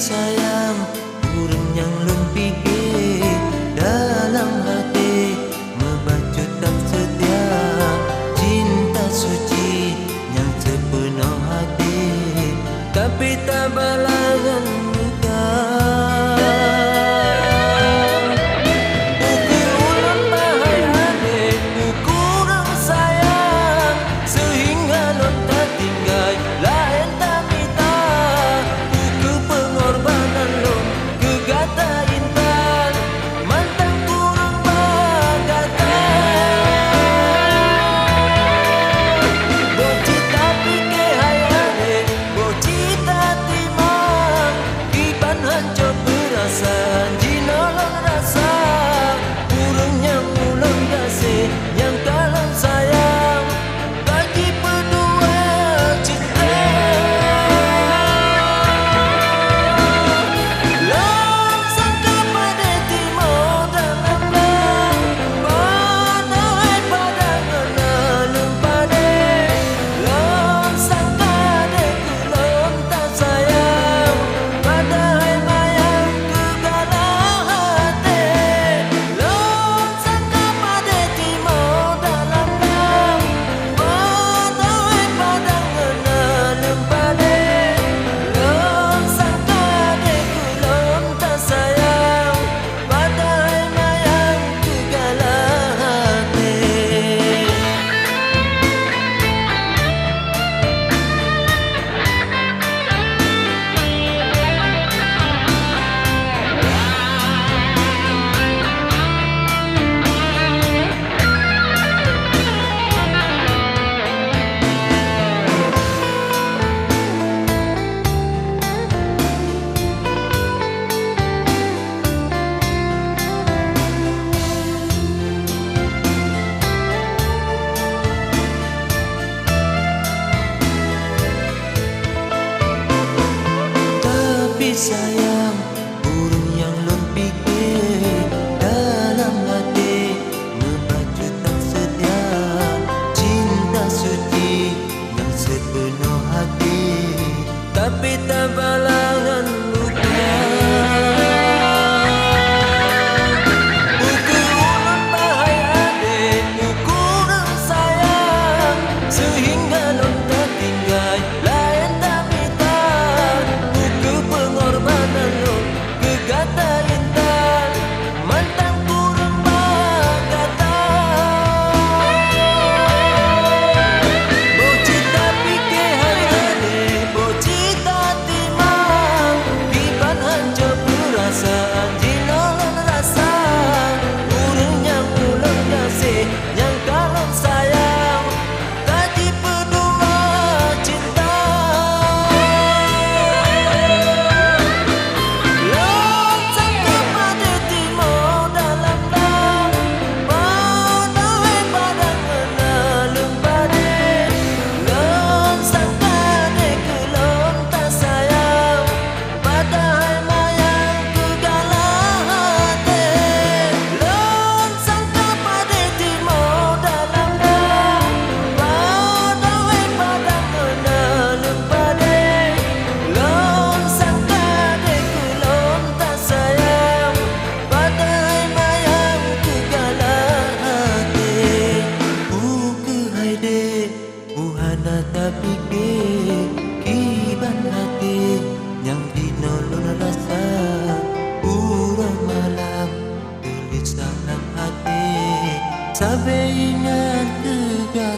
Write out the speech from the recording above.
sayang urang yang lun pikir dalam hati membaca tak setia cinta suci yang sepenuh hati tapi tak balangan muka. Sayang, burung yang lun pikir dalam hati membaca tak setia cinta suci yang sepenuh hati tapi tak balangan luka. Buku ulun bahai adik, buku urang sayang sehingga lun tak tinggal lain tak minta buku pengorbanan lun kegata intan mantan kurang bagata boci tapi ke hari boci tak timang biban hancur perasaan jinolon rasa urang yang ulang kasih yang kalau sayang tadi berdua cinta. Buhana tak fikir kiban hati yang dinolon rasa urang malam tulis dalam hati sampai ingat tegak